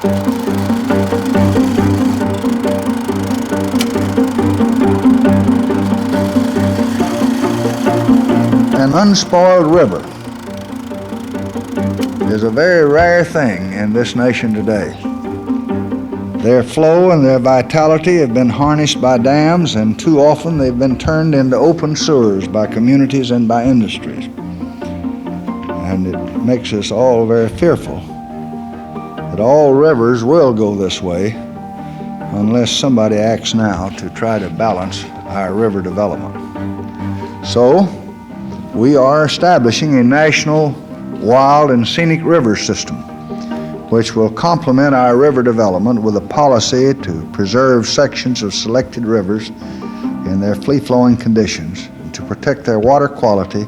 An unspoiled river is a very rare thing in this nation today. Their flow and their vitality have been harnessed by dams, and too often they've been turned into open sewers by communities and by industries. And it makes us all very fearful that all rivers will go this way unless somebody acts now to try to balance our river development. So, we are establishing a national wild and scenic river system which will complement our river development with a policy to preserve sections of selected rivers in their free-flowing conditions, and to protect their water quality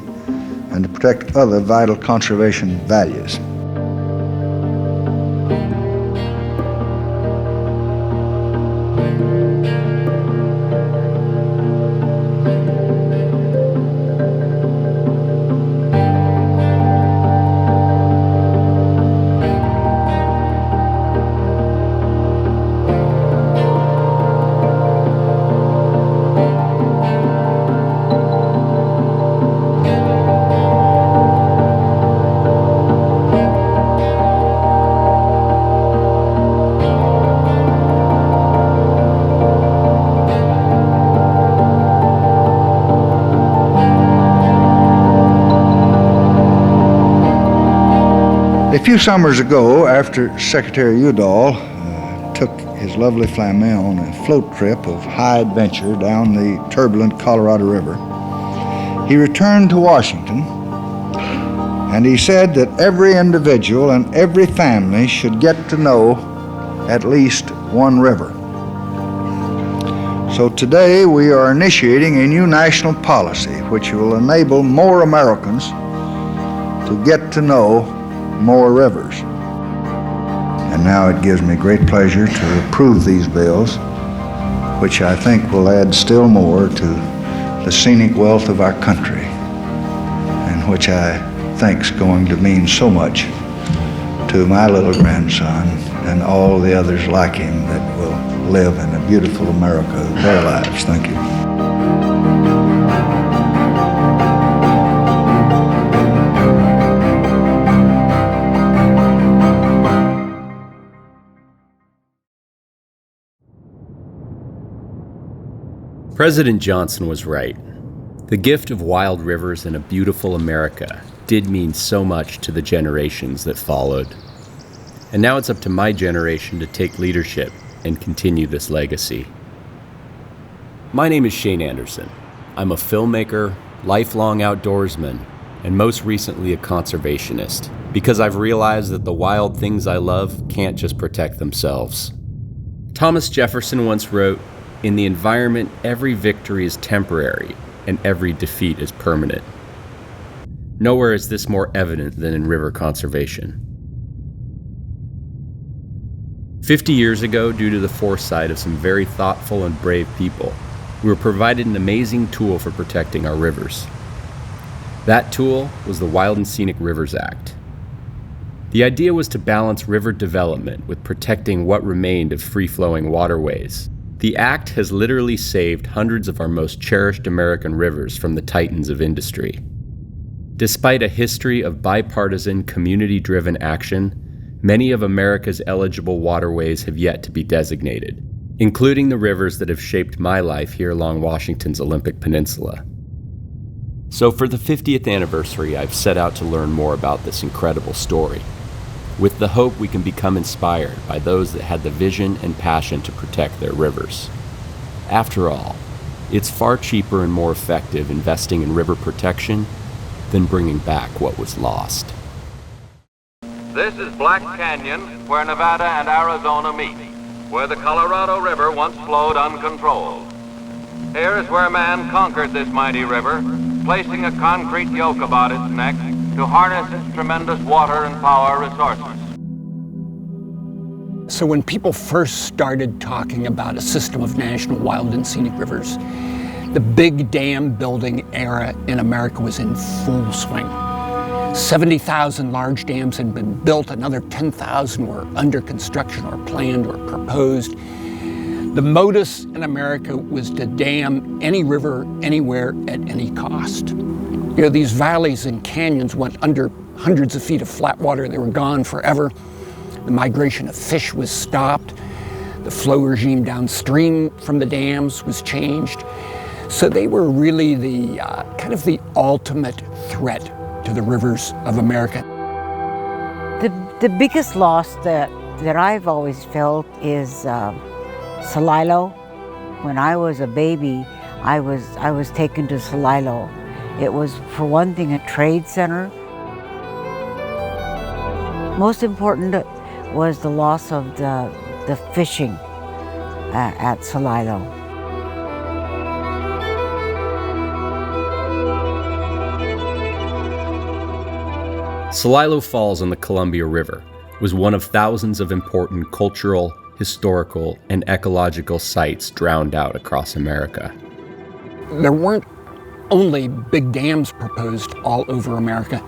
and to protect other vital conservation values. A few summers ago, after Secretary Udall took his lovely Flamet on a float trip of high adventure down the turbulent Colorado River, he returned to Washington, and he said that every individual and every family should get to know at least one river. So today we are initiating a new national policy which will enable more Americans to get to know more rivers. And now it gives me great pleasure to approve these bills, which I think will add still more to the scenic wealth of our country, and which I think is going to mean so much to my little grandson and all the others like him that will live in a beautiful America their lives. Thank you. President Johnson was right. The gift of wild rivers and a beautiful America did mean so much to the generations that followed. And now it's up to my generation to take leadership and continue this legacy. My name is Shane Anderson. I'm a filmmaker, lifelong outdoorsman, and most recently a conservationist, because I've realized that the wild things I love can't just protect themselves. Thomas Jefferson once wrote, "In the environment, every victory is temporary, and every defeat is permanent." Nowhere is this more evident than in river conservation. 50 years ago, due to the foresight of some very thoughtful and brave people, we were provided an amazing tool for protecting our rivers. That tool was the Wild and Scenic Rivers Act. The idea was to balance river development with protecting what remained of free-flowing waterways. The act has literally saved hundreds of our most cherished American rivers from the titans of industry. Despite a history of bipartisan, community-driven action, many of America's eligible waterways have yet to be designated, including the rivers that have shaped my life here along Washington's Olympic Peninsula. So for the 50th anniversary, I've set out to learn more about this incredible story, with the hope we can become inspired by those that had the vision and passion to protect their rivers. After all, it's far cheaper and more effective investing in river protection than bringing back what was lost. This is Black Canyon, where Nevada and Arizona meet, where the Colorado River once flowed uncontrolled. Here is where man conquered this mighty river, placing a concrete yoke about its neck to harness its tremendous water and power resources. So when people first started talking about a system of national wild and scenic rivers, the big dam building era in America was in full swing. 70,000 large dams had been built, another 10,000 were under construction or planned or proposed. The modus in America was to dam any river, anywhere, at any cost. You know, these valleys and canyons went under hundreds of feet of flat water. They were gone forever. The migration of fish was stopped. The flow regime downstream from the dams was changed. So they were really the kind of the ultimate threat to the rivers of America. The biggest loss that I've always felt is Celilo. When I was a baby, I was taken to Celilo. It was, for one thing, a trade center. Most important was the loss of the fishing at Celilo. Celilo Falls on the Columbia River was one of thousands of important cultural, historical, and ecological sites drowned out across America. There weren't only big dams proposed all over America,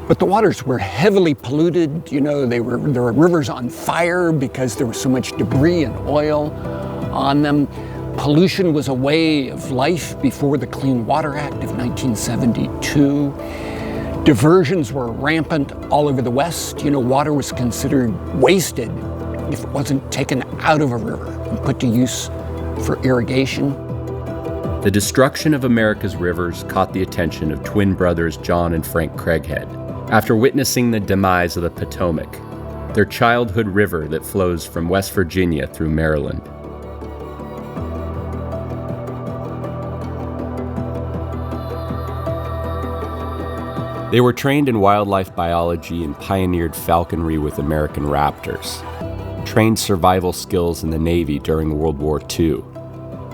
but the waters were heavily polluted. You know, there were rivers on fire because there was so much debris and oil on them. Pollution was a way of life before the Clean Water Act of 1972. Diversions were rampant all over the West. You know, water was considered wasted if it wasn't taken out of a river and put to use for irrigation. The destruction of America's rivers caught the attention of twin brothers John and Frank Craighead. After witnessing the demise of the Potomac, their childhood river that flows from West Virginia through Maryland. They were trained in wildlife biology and pioneered falconry with American raptors, trained survival skills in the Navy during World War II,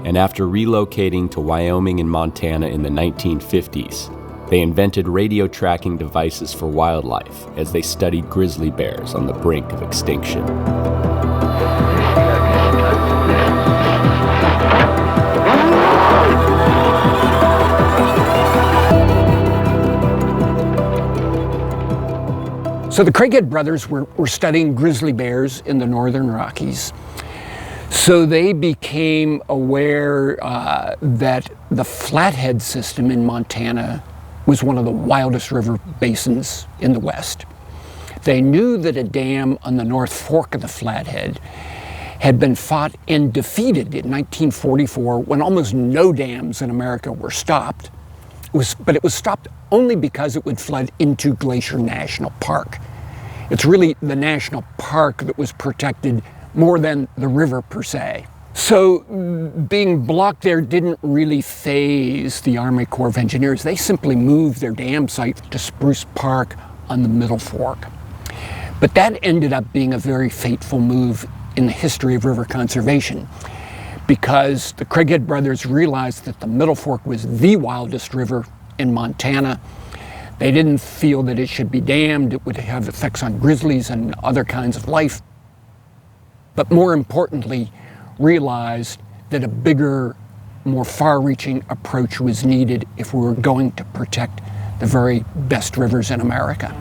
and after relocating to Wyoming and Montana in the 1950s, they invented radio tracking devices for wildlife as they studied grizzly bears on the brink of extinction. So the Craighead brothers were studying grizzly bears in the northern Rockies. So they became aware that the Flathead system in Montana was one of the wildest river basins in the West. They knew that a dam on the North Fork of the Flathead had been fought and defeated in 1944 when almost no dams in America were stopped. But it was stopped only because it would flood into Glacier National Park. It's really the national park that was protected more than the river per se. So being blocked there didn't really faze the Army Corps of Engineers. They simply moved their dam site to Spruce Park on the Middle Fork. But that ended up being a very fateful move in the history of river conservation, because the Craighead brothers realized that the Middle Fork was the wildest river in Montana. They didn't feel that it should be dammed. It would have effects on grizzlies and other kinds of life. But more importantly, realized that a bigger, more far-reaching approach was needed if we were going to protect the very best rivers in America.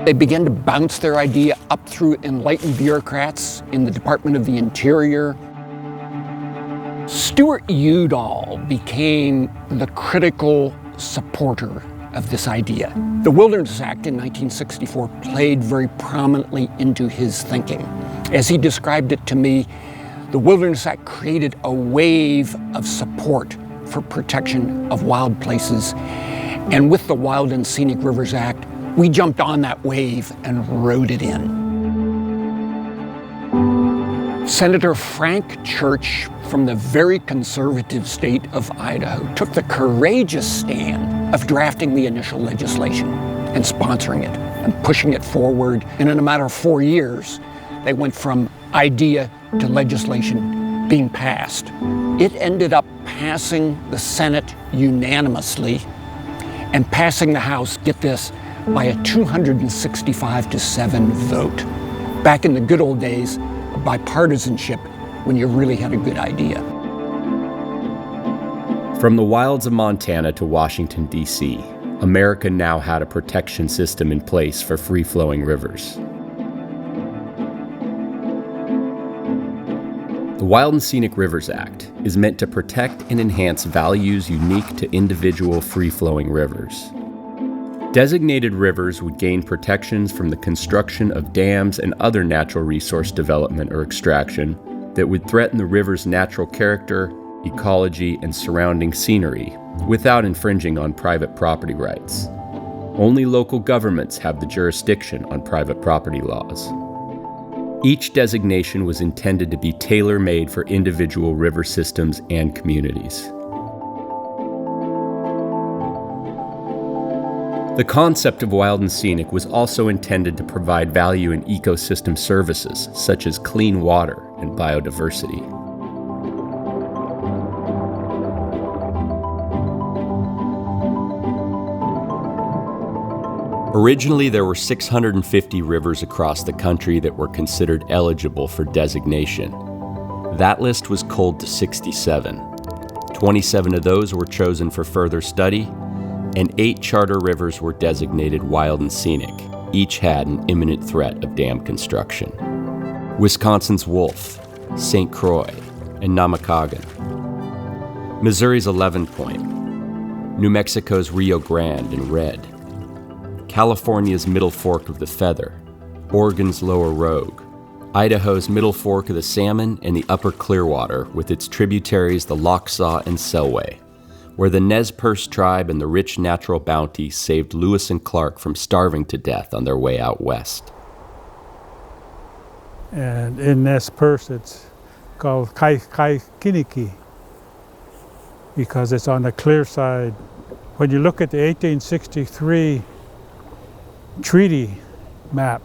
They began to bounce their idea up through enlightened bureaucrats in the Department of the Interior. Stuart Udall became the critical supporter of this idea. The Wilderness Act in 1964 played very prominently into his thinking. As he described it to me, the Wilderness Act created a wave of support for protection of wild places. And with the Wild and Scenic Rivers Act, we jumped on that wave and rode it in. Senator Frank Church from the very conservative state of Idaho took the courageous stand of drafting the initial legislation and sponsoring it and pushing it forward. And in a matter of 4 years, they went from idea to legislation being passed. It ended up passing the Senate unanimously and passing the House, get this, by a 265-7 vote. Back in the good old days of bipartisanship, when you really had a good idea. From the wilds of Montana to Washington, D.C., America now had a protection system in place for free-flowing rivers. The Wild and Scenic Rivers Act is meant to protect and enhance values unique to individual free-flowing rivers. Designated rivers would gain protections from the construction of dams and other natural resource development or extraction that would threaten the river's natural character, ecology, and surrounding scenery without infringing on private property rights. Only local governments have the jurisdiction on private property laws. Each designation was intended to be tailor-made for individual river systems and communities. The concept of wild and scenic was also intended to provide value in ecosystem services such as clean water and biodiversity. Originally, there were 650 rivers across the country that were considered eligible for designation. That list was culled to 67. 27 of those were chosen for further study, and 8 charter rivers were designated wild and scenic. Each had an imminent threat of dam construction. Wisconsin's Wolf, St. Croix, and Namakagon. Missouri's 11 Point. New Mexico's Rio Grande and Red. California's Middle Fork of the Feather, Oregon's Lower Rogue, Idaho's Middle Fork of the Salmon, and the Upper Clearwater with its tributaries the Lochsaw and Selway, where the Nez Perce tribe and the rich natural bounty saved Lewis and Clark from starving to death on their way out west. And in Nez Perce it's called Kiniki because it's on the clear side. When you look at the 1863 treaty map,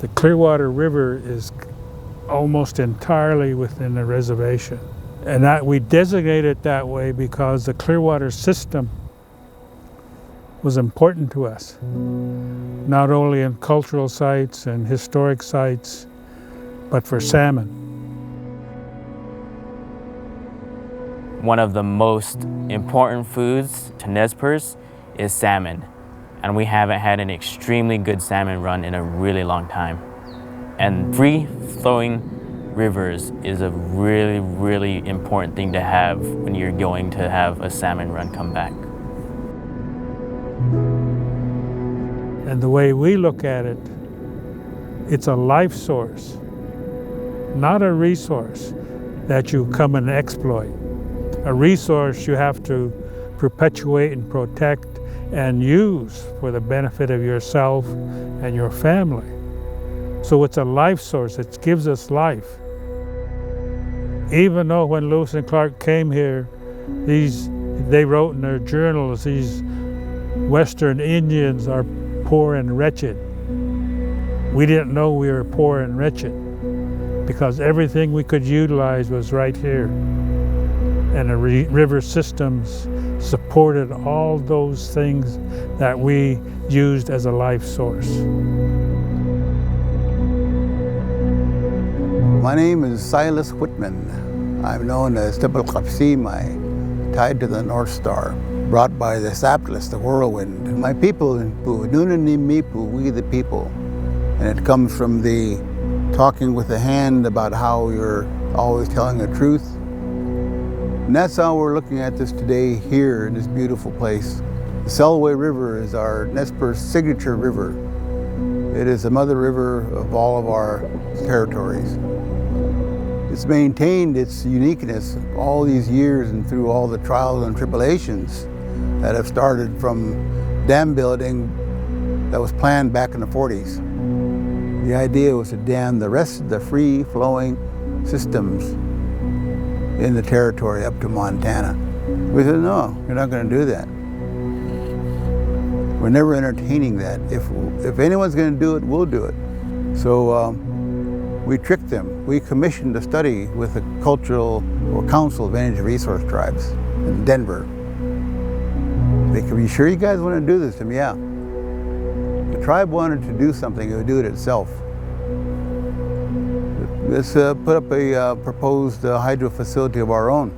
the Clearwater River is almost entirely within the reservation. And that we designate it that way because the Clearwater system was important to us, not only in cultural sites and historic sites, but for salmon. One of the most important foods to Nez Perce is salmon. And we haven't had an extremely good salmon run in a really long time. And free-flowing rivers is a really, really important thing to have when you're going to have a salmon run come back. And the way we look at it, it's a life source, not a resource that you come and exploit. A resource you have to perpetuate and protect and use for the benefit of yourself and your family. So it's a life source, it gives us life. Even though when Lewis and Clark came here, they wrote in their journals, these Western Indians are poor and wretched. We didn't know we were poor and wretched because everything we could utilize was right here. And the river systems supported all those things that we used as a life source. My name is Silas Whitman. I'm known as Tibble Kapsimai, tied to the North Star, brought by the Saplis, the whirlwind. My people, Nunanimipu, we the people. And it comes from the talking with the hand about how you're always telling the truth. And that's how we're looking at this today here in this beautiful place. The Selway River is our Nez Perce signature river. It is the mother river of all of our territories. It's maintained its uniqueness all these years and through all the trials and tribulations that have started from dam building that was planned back in the 40s. The idea was to dam the rest of the free-flowing systems in the territory up to Montana. We said, no, you're not going to do that. We're never entertaining that. If anyone's going to do it, we'll do it. So we tricked them. We commissioned a study with the Cultural or Council of Energy Resource Tribes in Denver. They could be sure you guys want to do this? And yeah. The tribe wanted to do something, it would do it itself. Let's put up a proposed hydro facility of our own.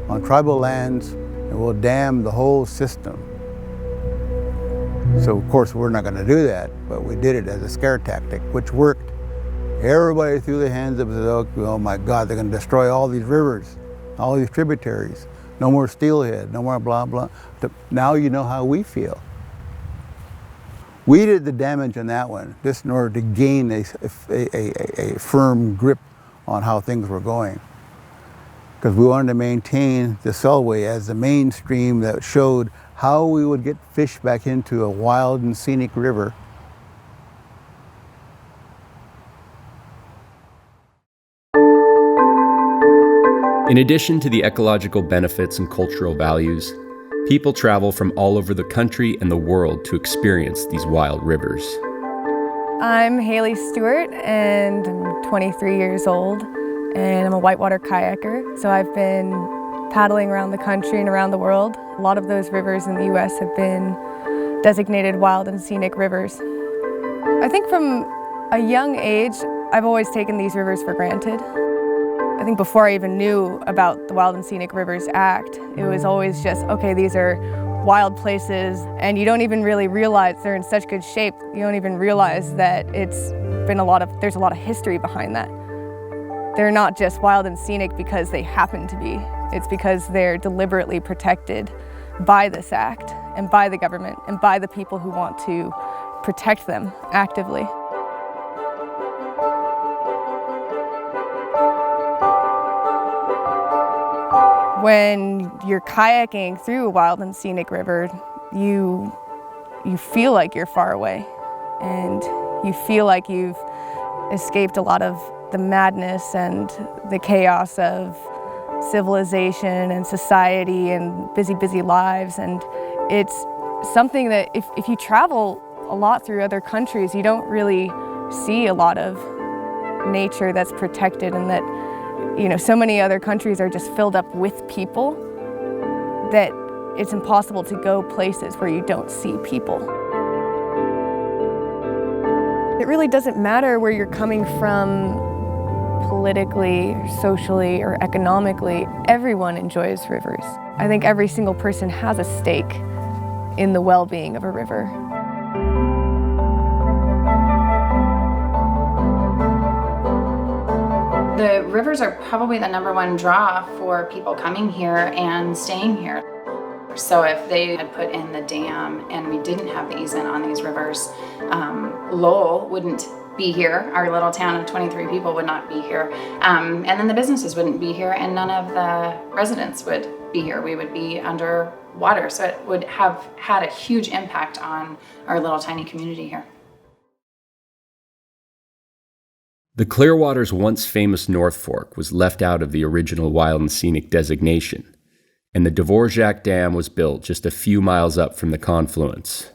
on tribal lands, and we'll dam the whole system. So of course we're not going to do that, but we did it as a scare tactic, which worked. Everybody threw their hands up and said, oh my God, they're going to destroy all these rivers, all these tributaries. No more steelhead, no more blah, blah. Now you know how we feel. We did the damage on that one, just in order to gain a firm grip on how things were going. Because we wanted to maintain the Selway as the mainstream that showed how we would get fish back into a wild and scenic river. In addition to the ecological benefits and cultural values, people travel from all over the country and the world to experience these wild rivers. I'm Haley Stewart, and I'm 23 years old, and I'm a whitewater kayaker. So I've been paddling around the country and around the world. A lot of those rivers in the U.S. have been designated wild and scenic rivers. I think from a young age, I've always taken these rivers for granted. I think before I even knew about the Wild and Scenic Rivers Act, it was always just, okay, these are wild places, and you don't even really realize they're in such good shape. You don't even realize that there's a lot of history behind that. They're not just wild and scenic because they happen to be. It's because they're deliberately protected by this act and by the government and by the people who want to protect them actively. When you're kayaking through a wild and scenic river, you feel like you're far away, and you feel like you've escaped a lot of the madness and the chaos of civilization and society and busy lives. And it's something that if you travel a lot through other countries, you don't really see a lot of nature that's protected, and that so many other countries are just filled up with people that it's impossible to go places where you don't see people. It really doesn't matter where you're coming from politically, or socially, or economically. Everyone enjoys rivers. I think every single person has a stake in the well-being of a river. The rivers are probably the #1 draw for people coming here and staying here. So if they had put in the dam and we didn't have the easement on these rivers, Lowell wouldn't be here. Our little town of 23 people would not be here. And then the businesses wouldn't be here, and none of the residents would be here. We would be under water. So it would have had a huge impact on our little tiny community here. The Clearwater's once famous North Fork was left out of the original Wild and Scenic designation, and the Dvorak Dam was built just a few miles up from the confluence.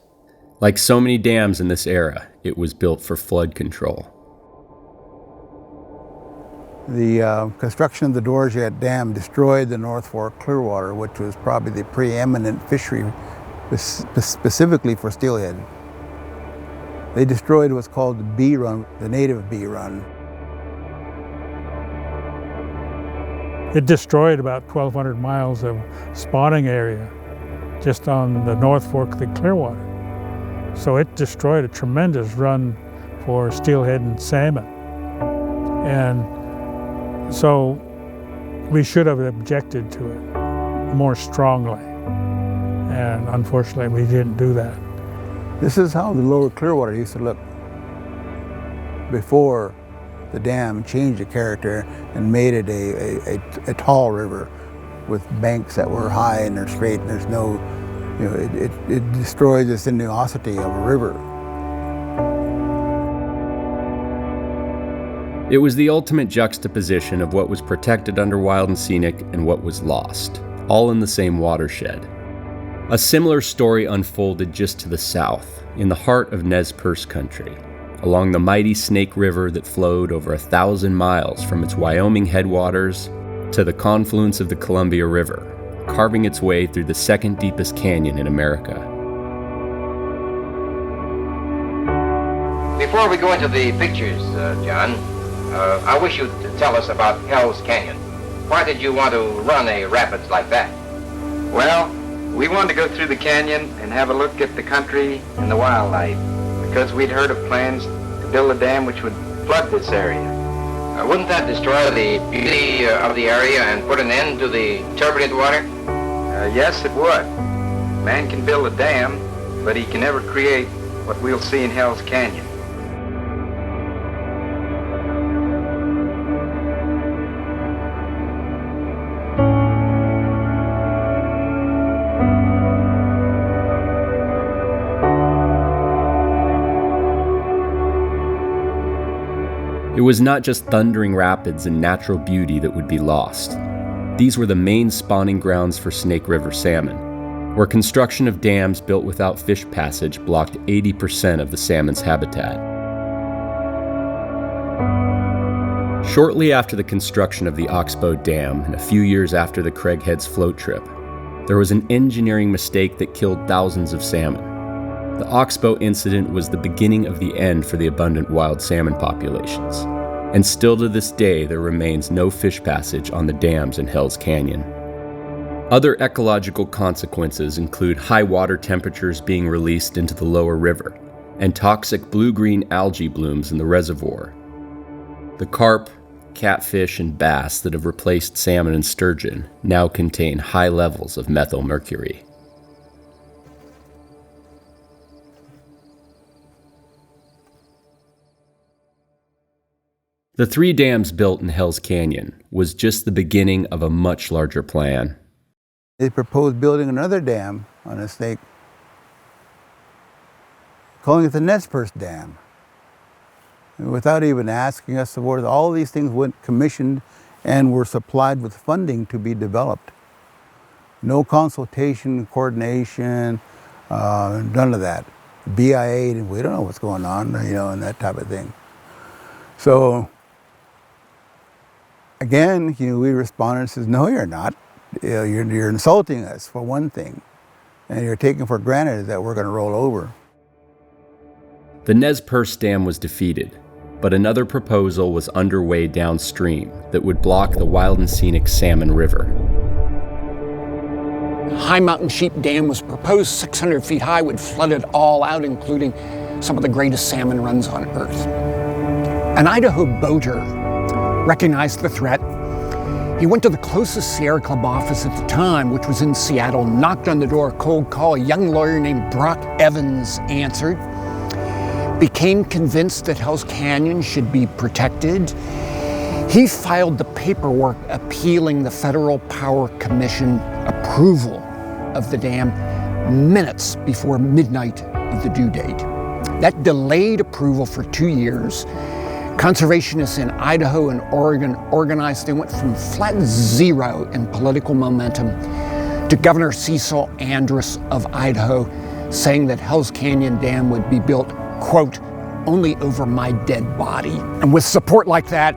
Like so many dams in this era, it was built for flood control. The construction of the Dvorak Dam destroyed the North Fork Clearwater, which was probably the preeminent fishery specifically for steelhead. They destroyed what's called the bee run, the native bee run. It destroyed about 1,200 miles of spawning area just on the North Fork of the Clearwater. So it destroyed a tremendous run for steelhead and salmon. And so we should have objected to it more strongly. And unfortunately, we didn't do that. This is how the lower Clearwater used to look before the dam changed the character and made it a tall river with banks that were high and they're straight, and there's no, it destroyed the sinuosity of a river. It was the ultimate juxtaposition of what was protected under Wild and Scenic and what was lost, all in the same watershed. A similar story unfolded just to the south, in the heart of Nez Perce country, along the mighty Snake River that flowed over 1,000 miles from its Wyoming headwaters to the confluence of the Columbia River, carving its way through the second deepest canyon in America. Before we go into the pictures, John, I wish you to tell us about Hell's Canyon. Why did you want to run a rapids like that? Well, we wanted to go through the canyon and have a look at the country and the wildlife, because we'd heard of plans to build a dam which would flood this area. Wouldn't that destroy the beauty of the area and put an end to the turbulent water? Yes, it would. Man can build a dam, but he can never create what we'll see in Hell's Canyon. It was not just thundering rapids and natural beauty that would be lost. These were the main spawning grounds for Snake River salmon, where construction of dams built without fish passage blocked 80% of the salmon's habitat. Shortly after the construction of the Oxbow Dam, and a few years after the Craighead's float trip, there was an engineering mistake that killed thousands of salmon. The Oxbow incident was the beginning of the end for the abundant wild salmon populations, and still to this day there remains no fish passage on the dams in Hell's Canyon. Other ecological consequences include high water temperatures being released into the lower river, and toxic blue-green algae blooms in the reservoir. The carp, catfish, and bass that have replaced salmon and sturgeon now contain high levels of methylmercury. The 3 dams built in Hell's Canyon was just the beginning of a much larger plan. They proposed building another dam on a Snake, calling it the Nez Perce Dam. And without even asking us for it, all these things went commissioned and were supplied with funding to be developed. No consultation, coordination, none of that. BIA, we don't know what's going on, and that type of thing. So, again, we responded and says, no, you're not. You're insulting us, for one thing, and you're taking for granted that we're going to roll over. The Nez Perce Dam was defeated, but another proposal was underway downstream that would block the wild and scenic Salmon River. High Mountain Sheep Dam was proposed 600 feet high, would flood it all out, including some of the greatest salmon runs on Earth. An Idaho boater recognized the threat. He went to the closest Sierra Club office at the time, which was in Seattle, knocked on the door, cold call. A young lawyer named Brock Evans answered, became convinced that Hell's Canyon should be protected. He filed the paperwork appealing the Federal Power Commission approval of the dam minutes before midnight of the due date. That delayed approval for 2 years. Conservationists in Idaho and Oregon organized. They went from flat zero in political momentum to Governor Cecil Andrus of Idaho saying that Hell's Canyon Dam would be built, quote, only over my dead body. And with support like that,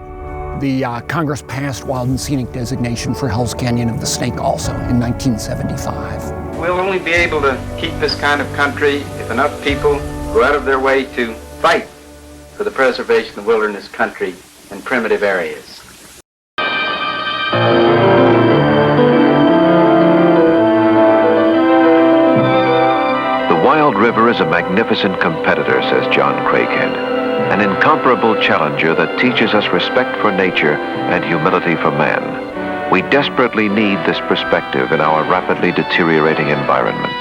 the Congress passed wild and scenic designation for Hell's Canyon of the Snake also in 1975. We'll only be able to keep this kind of country if enough people go out of their way to fight for the preservation of wilderness country and primitive areas. The wild river is a magnificent competitor, says John Craighead, an incomparable challenger that teaches us respect for nature and humility for man. We desperately need this perspective in our rapidly deteriorating environment.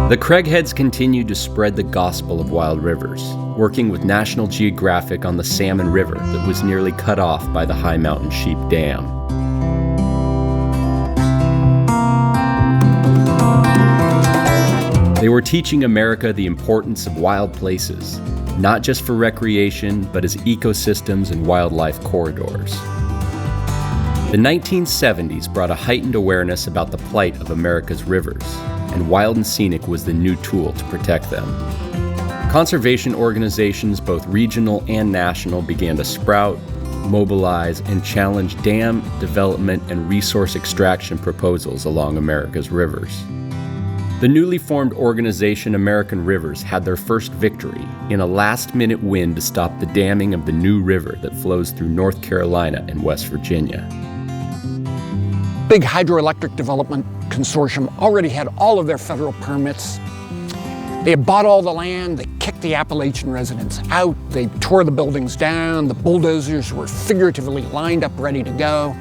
The Craigheads continued to spread the gospel of wild rivers, working with National Geographic on the Salmon River that was nearly cut off by the High Mountain Sheep Dam. They were teaching America the importance of wild places, not just for recreation, but as ecosystems and wildlife corridors. The 1970s brought a heightened awareness about the plight of America's rivers, and Wild and Scenic was the new tool to protect them. Conservation organizations, both regional and national, began to sprout, mobilize, and challenge dam development and resource extraction proposals along America's rivers. The newly formed organization American Rivers had their first victory in a last-minute win to stop the damming of the New River that flows through North Carolina and West Virginia. Big hydroelectric development consortium already had all of their federal permits. They had bought all the land, they kicked the Appalachian residents out, they tore the buildings down, the bulldozers were figuratively lined up ready to go.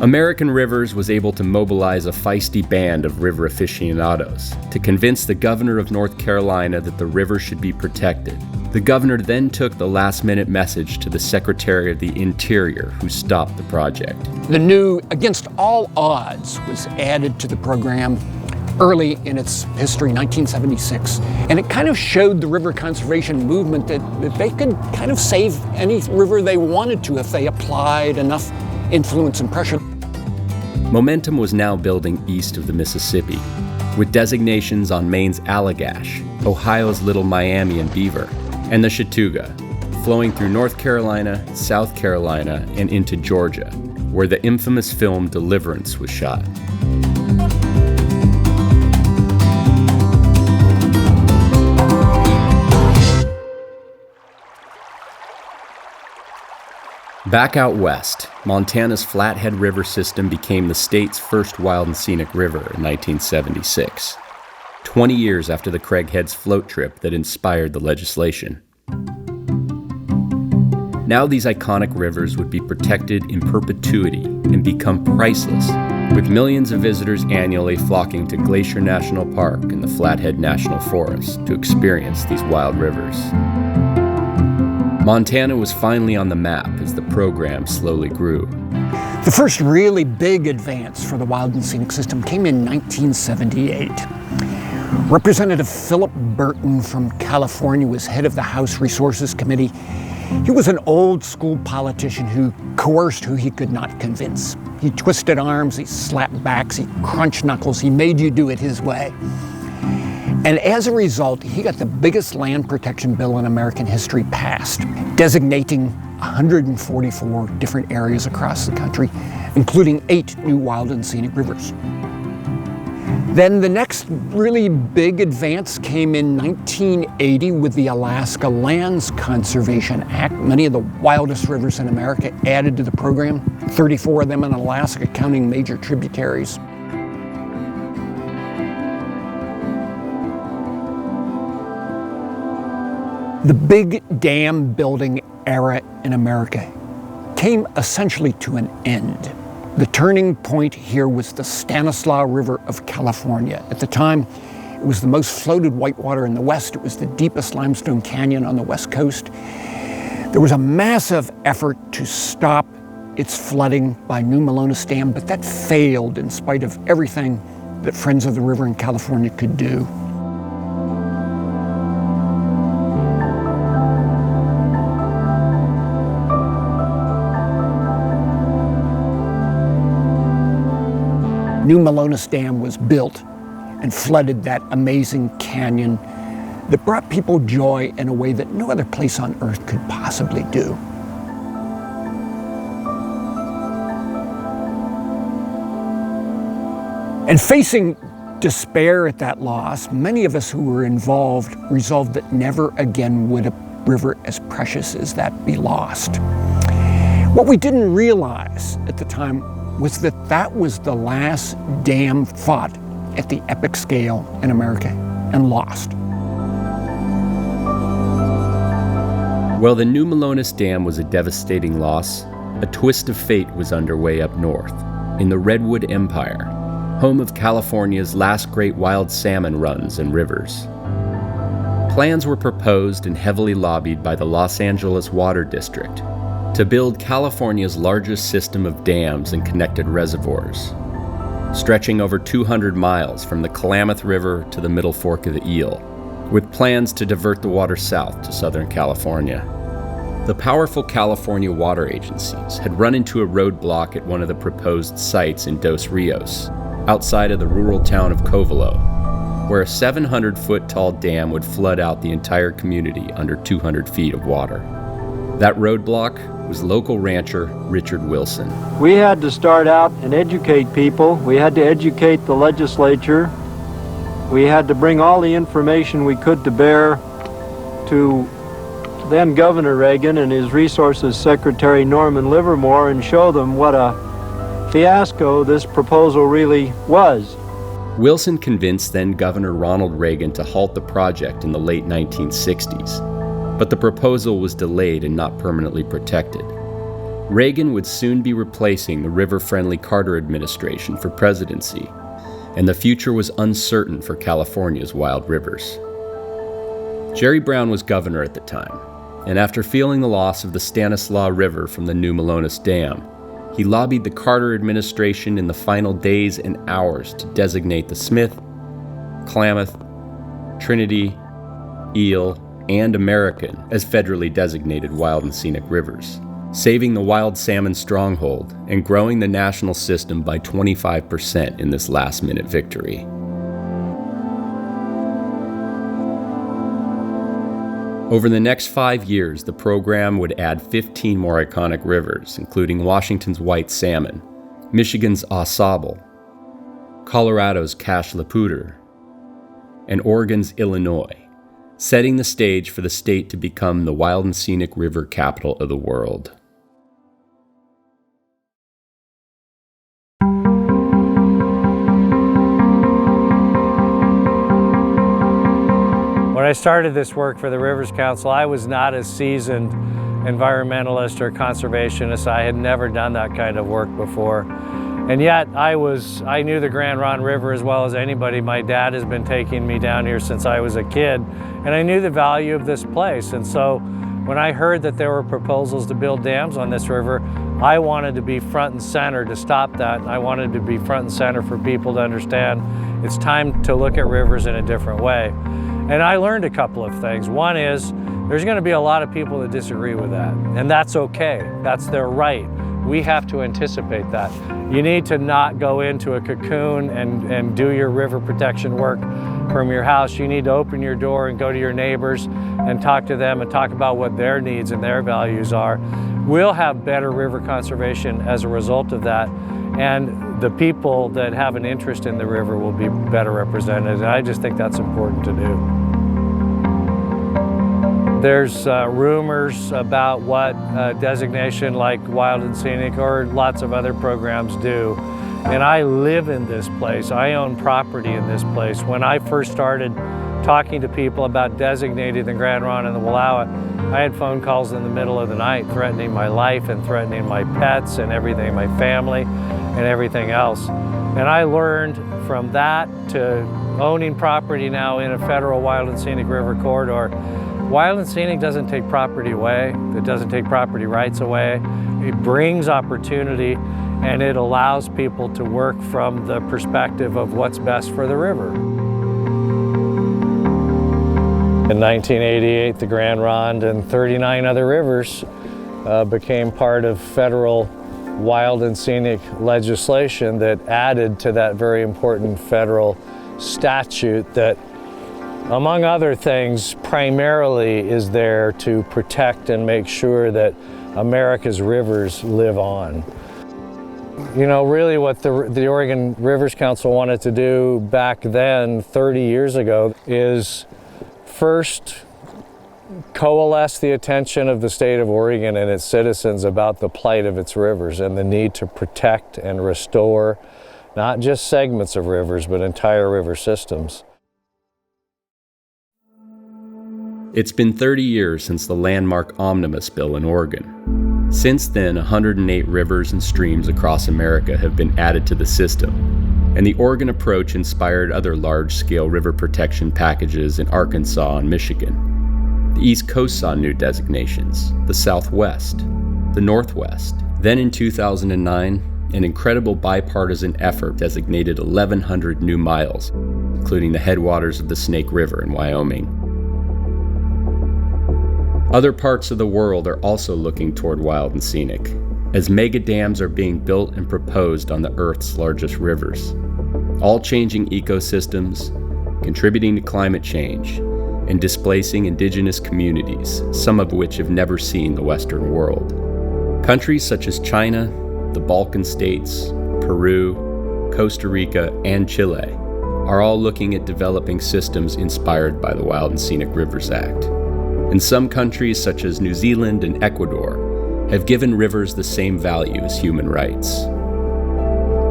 American Rivers was able to mobilize a feisty band of river aficionados to convince the governor of North Carolina that the river should be protected. The governor then took the last-minute message to the Secretary of the Interior, who stopped the project. The new Against All Odds was added to the program early in its history, 1976, and it kind of showed the river conservation movement that they could kind of save any river they wanted to if they applied enough influence and pressure. Momentum was now building east of the Mississippi, with designations on Maine's Allagash, Ohio's Little Miami and Beaver, and the Chattooga, flowing through North Carolina, South Carolina, and into Georgia, where the infamous film Deliverance was shot. Back out west, Montana's Flathead River system became the state's first wild and scenic river in 1976, 20 years after the Craighead's float trip that inspired the legislation. Now these iconic rivers would be protected in perpetuity and become priceless, with millions of visitors annually flocking to Glacier National Park and the Flathead National Forest to experience these wild rivers. Montana was finally on the map as the program slowly grew. The first really big advance for the wild and scenic system came in 1978. Representative Philip Burton from California was head of the House Resources Committee. He was an old school politician who coerced who he could not convince. He twisted arms, he slapped backs, he crunched knuckles, he made you do it his way. And as a result, he got the biggest land protection bill in American history passed, designating 144 different areas across the country, including 8 new wild and scenic rivers. Then the next really big advance came in 1980 with the Alaska Lands Conservation Act. Many of the wildest rivers in America added to the program, 34 of them in Alaska, counting major tributaries. The big dam building era in America came essentially to an end. The turning point here was the Stanislaus River of California. At the time, it was the most floated whitewater in the West. It was the deepest limestone canyon on the West Coast. There was a massive effort to stop its flooding by New Melones Dam, but that failed in spite of everything that Friends of the River in California could do. New Melones Dam was built and flooded that amazing canyon that brought people joy in a way that no other place on earth could possibly do. And facing despair at that loss, many of us who were involved resolved that never again would a river as precious as that be lost. What we didn't realize at the time was that that was the last dam fought at the epic scale in America and lost. While the New Melones Dam was a devastating loss, a twist of fate was underway up north, in the Redwood Empire, home of California's last great wild salmon runs and rivers. Plans were proposed and heavily lobbied by the Los Angeles Water District to build California's largest system of dams and connected reservoirs, stretching over 200 miles from the Klamath River to the Middle Fork of the Eel, with plans to divert the water south to Southern California. The powerful California water agencies had run into a roadblock at one of the proposed sites in Dos Rios, outside of the rural town of Covelo, where a 700-foot tall dam would flood out the entire community under 200 feet of water. That roadblock was local rancher Richard Wilson. We had to start out and educate people. We had to educate the legislature. We had to bring all the information we could to bear to then Governor Reagan and his Resources Secretary Norman Livermore and show them what a fiasco this proposal really was. Wilson convinced then Governor Ronald Reagan to halt the project in the late 1960s, but the proposal was delayed and not permanently protected. Reagan would soon be replacing the river-friendly Carter administration for presidency, and the future was uncertain for California's wild rivers. Jerry Brown was governor at the time, and after feeling the loss of the Stanislaus River from the New Melones Dam, he lobbied the Carter administration in the final days and hours to designate the Smith, Klamath, Trinity, Eel, and American as federally designated wild and scenic rivers, saving the wild salmon stronghold and growing the national system by 25% in this last-minute victory. Over the next 5 years, the program would add 15 more iconic rivers, including Washington's white salmon, Michigan's Au Sable, Colorado's Cache la Poudre, and Oregon's Illinois, setting the stage for the state to become the wild and scenic river capital of the world. When I started this work for the Rivers Council, I was not a seasoned environmentalist or conservationist. I had never done that kind of work before. And yet I knew the Grand Ronde River as well as anybody. My dad has been taking me down here since I was a kid, and I knew the value of this place. And so when I heard that there were proposals to build dams on this river, I wanted to be front and center to stop that. I wanted to be front and center for people to understand it's time to look at rivers in a different way. And I learned a couple of things. One is there's going to be a lot of people that disagree with that, and that's okay. That's their right. We have to anticipate that. You need to not go into a cocoon and do your river protection work from your house. You need to open your door and go to your neighbors and talk to them and talk about what their needs and their values are. We'll have better river conservation as a result of that, and the people that have an interest in the river will be better represented. And I just think that's important to do. There's rumors about what designation like Wild and Scenic or lots of other programs do. And I live in this place. I own property in this place. When I first started talking to people about designating the Grand Ronde and the Wallowa, I had phone calls in the middle of the night threatening my life and threatening my pets and everything, my family and everything else. And I learned from that to owning property now in a federal Wild and Scenic River corridor. Wild and Scenic doesn't take property away. It doesn't take property rights away. It brings opportunity, and it allows people to work from the perspective of what's best for the river. In 1988, the Grand Ronde and 39 other rivers became part of federal wild and scenic legislation that added to that very important federal statute that, among other things, primarily is there to protect and make sure that America's rivers live on. You know, really what the Oregon Rivers Council wanted to do back then, 30 years ago, is first coalesce the attention of the state of Oregon and its citizens about the plight of its rivers and the need to protect and restore not just segments of rivers, but entire river systems. It's been 30 years since the landmark omnibus bill in Oregon. Since then, 108 rivers and streams across America have been added to the system, and the Oregon approach inspired other large-scale river protection packages in Arkansas and Michigan. The East Coast saw new designations, the Southwest, the Northwest. Then in 2009, an incredible bipartisan effort designated 1,100 new miles, including the headwaters of the Snake River in Wyoming. Other parts of the world are also looking toward wild and scenic, as mega dams are being built and proposed on the Earth's largest rivers, all changing ecosystems, contributing to climate change, and displacing indigenous communities, some of which have never seen the Western world. Countries such as China, the Balkan states, Peru, Costa Rica, and Chile are all looking at developing systems inspired by the Wild and Scenic Rivers Act. And some countries such as New Zealand and Ecuador have given rivers the same value as human rights.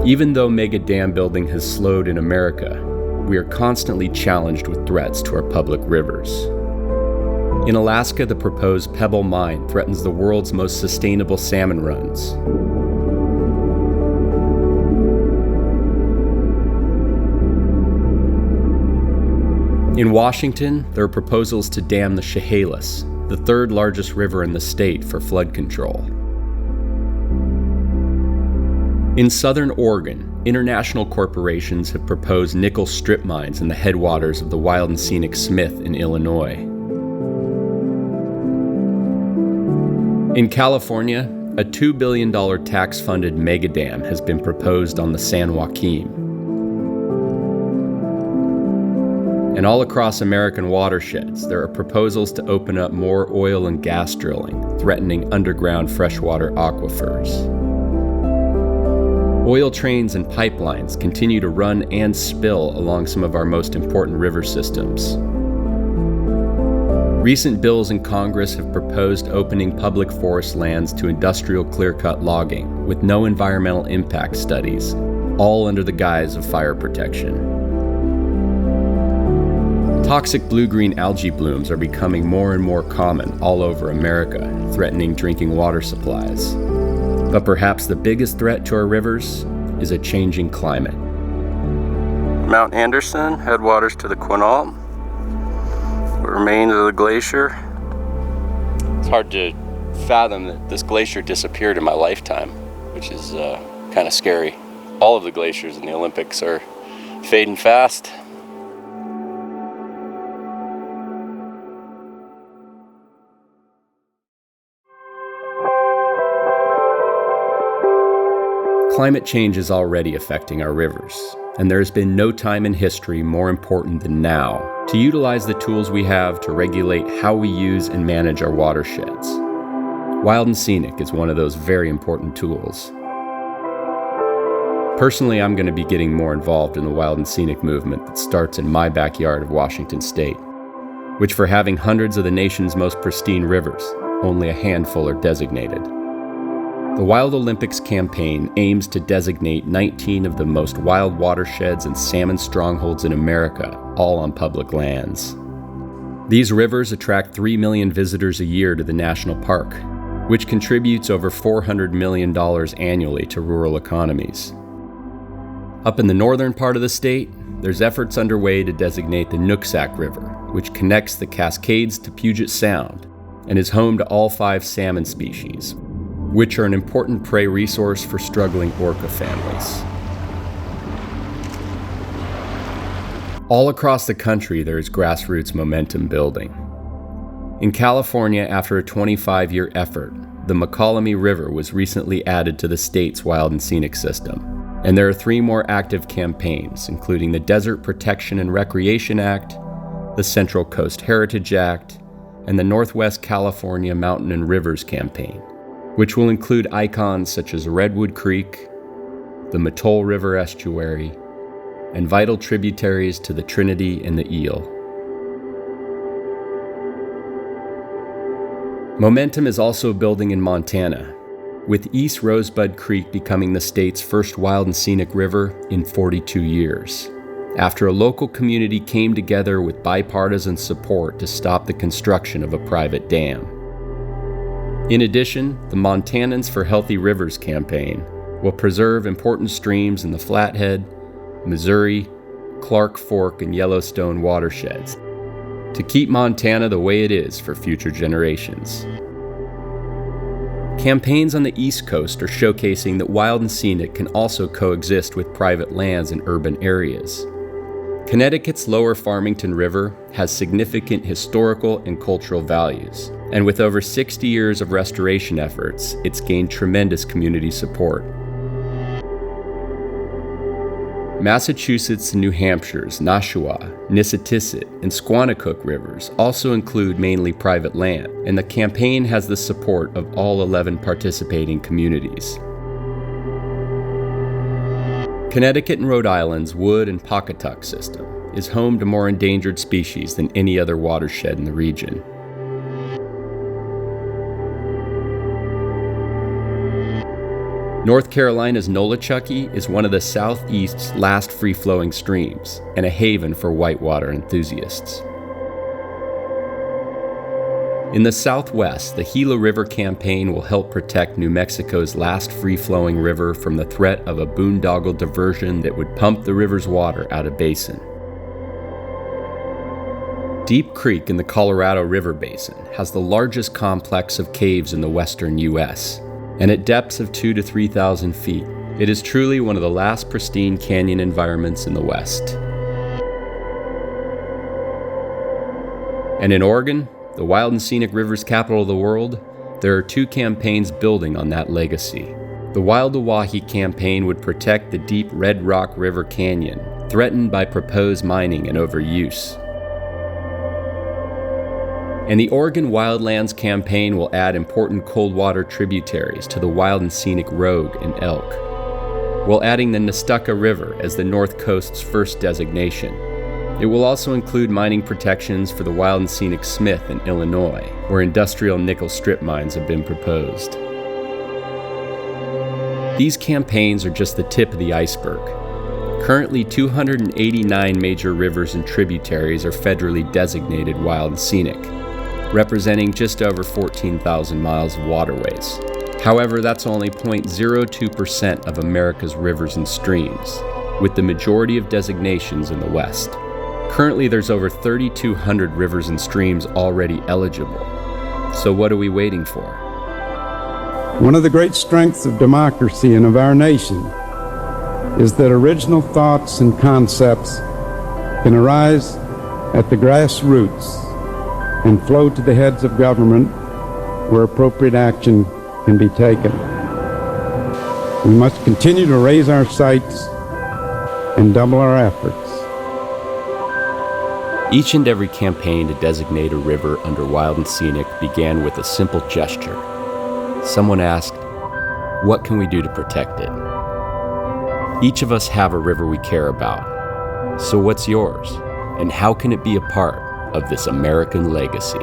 Even though mega dam building has slowed in America, we are constantly challenged with threats to our public rivers. In Alaska, the proposed Pebble Mine threatens the world's most sustainable salmon runs. In Washington, there are proposals to dam the Chehalis, the third largest river in the state, for flood control. In southern Oregon, international corporations have proposed nickel strip mines in the headwaters of the Wild and Scenic Smith in Illinois. In California, a $2 billion tax-funded megadam has been proposed on the San Joaquin. And all across American watersheds, there are proposals to open up more oil and gas drilling, threatening underground freshwater aquifers. Oil trains and pipelines continue to run and spill along some of our most important river systems. Recent bills in Congress have proposed opening public forest lands to industrial clear-cut logging with no environmental impact studies, all under the guise of fire protection. Toxic blue-green algae blooms are becoming more and more common all over America, threatening drinking water supplies. But perhaps the biggest threat to our rivers is a changing climate. Mount Anderson, headwaters to the Quinault, remains of the glacier. It's hard to fathom that this glacier disappeared in my lifetime, which is kind of scary. All of the glaciers in the Olympics are fading fast. Climate change is already affecting our rivers, and there has been no time in history more important than now to utilize the tools we have to regulate how we use and manage our watersheds. Wild and Scenic is one of those very important tools. Personally, I'm going to be getting more involved in the Wild and Scenic movement that starts in my backyard of Washington State, which, for having hundreds of the nation's most pristine rivers, only a handful are designated. The Wild Olympics campaign aims to designate 19 of the most wild watersheds and salmon strongholds in America, all on public lands. These rivers attract 3 million visitors a year to the national park, which contributes over $400 million annually to rural economies. Up in the northern part of the state, there's efforts underway to designate the Nooksack River, which connects the Cascades to Puget Sound and is home to all 5 salmon species, which are an important prey resource for struggling orca families. All across the country, there is grassroots momentum building. In California, after a 25-year effort, the McCallamy River was recently added to the state's Wild and Scenic system, and there are 3 more active campaigns, including the Desert Protection and Recreation Act, the Central Coast Heritage Act, and the Northwest California Mountain and Rivers Campaign, which will include icons such as Redwood Creek, the Mattole River estuary, and vital tributaries to the Trinity and the Eel. Momentum is also building in Montana, with East Rosebud Creek becoming the state's first wild and scenic river in 42 years, after a local community came together with bipartisan support to stop the construction of a private dam. In addition, the Montanans for Healthy Rivers campaign will preserve important streams in the Flathead, Missouri, Clark Fork, and Yellowstone watersheds to keep Montana the way it is for future generations. Campaigns on the East Coast are showcasing that wild and scenic can also coexist with private lands in urban areas. Connecticut's Lower Farmington River has significant historical and cultural values, and with over 60 years of restoration efforts, it's gained tremendous community support. Massachusetts and New Hampshire's Nashua, Nissitissit, and Squannacook rivers also include mainly private land, and the campaign has the support of all 11 participating communities. Connecticut and Rhode Island's Wood and Pawcatuck system is home to more endangered species than any other watershed in the region. North Carolina's Nolichucky is one of the Southeast's last free-flowing streams and a haven for whitewater enthusiasts. In the Southwest, the Gila River campaign will help protect New Mexico's last free-flowing river from the threat of a boondoggle diversion that would pump the river's water out of basin. Deep Creek in the Colorado River Basin has the largest complex of caves in the western U.S., and at depths of 2,000 to 3,000 feet, it is truly one of the last pristine canyon environments in the West. And in Oregon, the wild and scenic rivers capital of the world, there are 2 campaigns building on that legacy. The Wild Oahe campaign would protect the deep Red Rock River Canyon, threatened by proposed mining and overuse. And the Oregon Wildlands campaign will add important cold water tributaries to the wild and scenic Rogue and Elk, while adding the Nestucca River as the North Coast's first designation. It will also include mining protections for the wild and scenic Smith in Illinois, where industrial nickel strip mines have been proposed. These campaigns are just the tip of the iceberg. Currently, 289 major rivers and tributaries are federally designated wild and scenic, representing just over 14,000 miles of waterways. However, that's only 0.02% of America's rivers and streams, with the majority of designations in the West. Currently, there's over 3,200 rivers and streams already eligible. So what are we waiting for? One of the great strengths of democracy and of our nation is that original thoughts and concepts can arise at the grassroots and flow to the heads of government where appropriate action can be taken. We must continue to raise our sights and double our efforts. Each and every campaign to designate a river under wild and scenic began with a simple gesture. Someone asked, "What can we do to protect it?" Each of us have a river we care about. So what's yours? And how can it be a part of this American legacy?